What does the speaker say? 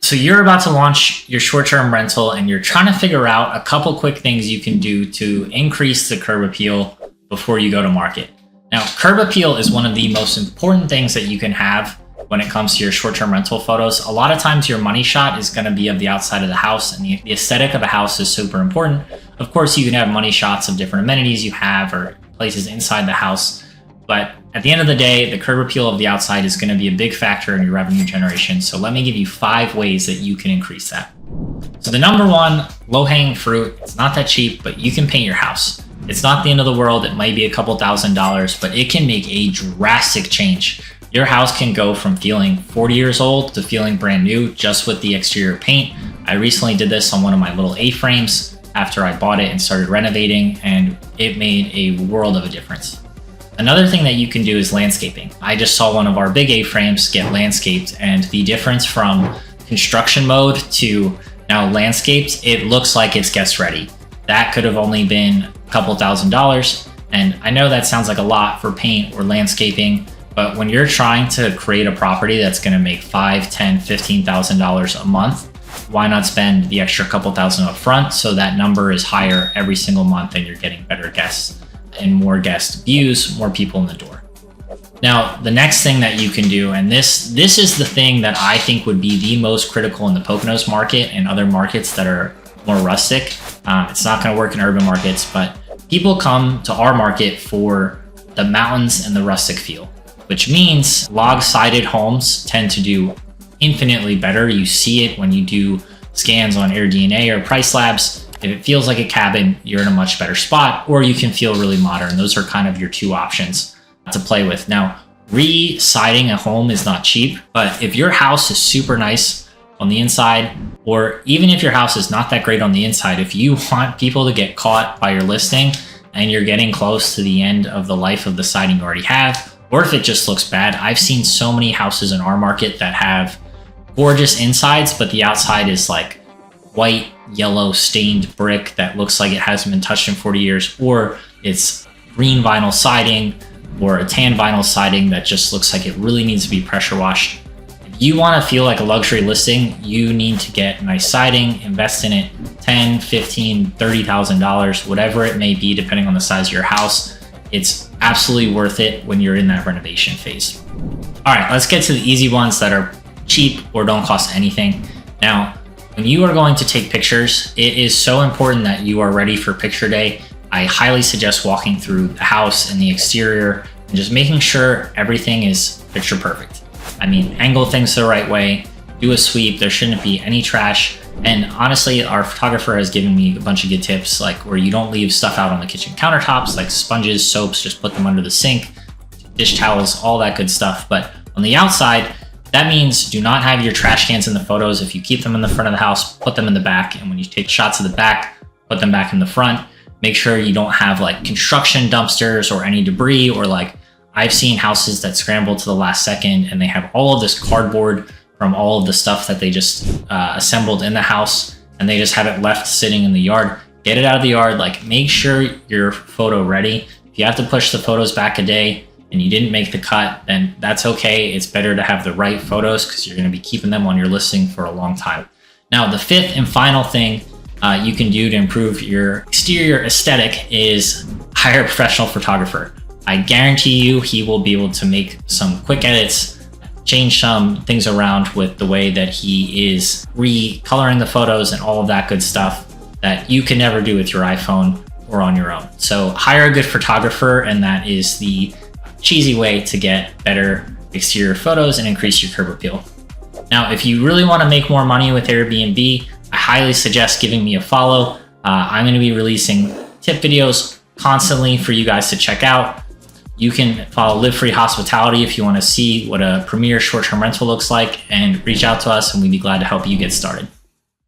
So you're about to launch your short-term rental and you're trying to figure out a couple quick things you can do to increase the curb appeal before you go to market. Now, curb appeal is one of the most important things that you can have when it comes to your short-term rental photos. A lot of times your money shot is going to be of the outside of the house, and the aesthetic of a house is super important. Of course, you can have money shots of different amenities you have or places inside the house, but at the end of the day, the curb appeal of the outside is going to be a big factor in your revenue generation. So let me give you 5 ways that you can increase that. So the number one, low-hanging fruit, it's not that cheap, but you can paint your house. It's not the end of the world. It might be a couple $1,000s, but it can make a drastic change. Your house can go from feeling 40 years old to feeling brand new just with the exterior paint. I recently did this on one of my little A-frames after I bought it and started renovating, and it made a world of a difference. Another thing that you can do is landscaping. I just saw one of our big A-frames get landscaped, and the difference from construction mode to now landscaped, it looks like it's guest ready. That could have only been a couple $1,000s. And I know that sounds like a lot for paint or landscaping, but when you're trying to create a property that's gonna make $5,000, $10,000, $15,000 a month, why not spend the extra couple thousand up front so that number is higher every single month and you're getting better guests and more guest views, more people in the door. Now, the next thing that you can do, and this is the thing that I think would be the most critical in the Poconos market and other markets that are more rustic. It's not going to work in urban markets, but people come to our market for the mountains and the rustic feel, which means log-sided homes tend to do infinitely better. You see it when you do scans on AirDNA or Price Labs. If it feels like a cabin, you're in a much better spot, or you can feel really modern. Those are kind of your 2 options to play with. Now, re-siding a home is not cheap, but if your house is super nice on the inside, or even if your house is not that great on the inside, if you want people to get caught by your listing and you're getting close to the end of the life of the siding you already have, or if it just looks bad, I've seen so many houses in our market that have gorgeous insides, but the outside is like white, yellow stained brick that looks like it hasn't been touched in 40 years, or it's green vinyl siding or a tan vinyl siding that just looks like it really needs to be pressure washed. If you want to feel like a luxury listing, you need to get nice siding, invest in it, $10,000, $15,000, $30,000, whatever it may be, depending on the size of your house. It's absolutely worth it when you're in that renovation phase. All right, let's get to the easy ones that are cheap or don't cost anything. Now, when you are going to take pictures, it is so important that you are ready for picture day. I highly suggest walking through the house and the exterior and just making sure everything is picture perfect. I mean, angle things the right way, do a sweep, there shouldn't be any trash. And honestly, our photographer has given me a bunch of good tips, like where you don't leave stuff out on the kitchen countertops, like sponges, soaps, just put them under the sink, dish towels, all that good stuff. But on the outside, that means do not have your trash cans in the photos. If you keep them in the front of the house, put them in the back. And when you take shots of the back, put them back in the front. Make sure you don't have like construction dumpsters or any debris, or like I've seen houses that scramble to the last second and they have all of this cardboard from all of the stuff that they just assembled in the house, and they just have it left sitting in the yard. Get it out of the yard. Like, make sure you're photo ready. If you have to push the photos back a day and you didn't make the cut, then that's okay. It's better to have the right photos because you're going to be keeping them on your listing for a long time. Now, the 5th and final thing you can do to improve your exterior aesthetic is hire a professional photographer. I guarantee you he will be able to make some quick edits, change some things around with the way that he is recoloring the photos and all of that good stuff that you can never do with your iPhone or on your own. So hire a good photographer, and that is the cheesy way to get better exterior photos and increase your curb appeal. Now, if you really want to make more money with Airbnb, I highly suggest giving me a follow. I'm going to be releasing tip videos constantly for you guys to check out. You can follow Live Free Hospitality if you want to see what a premier short-term rental looks like, and reach out to us and we'd be glad to help you get started.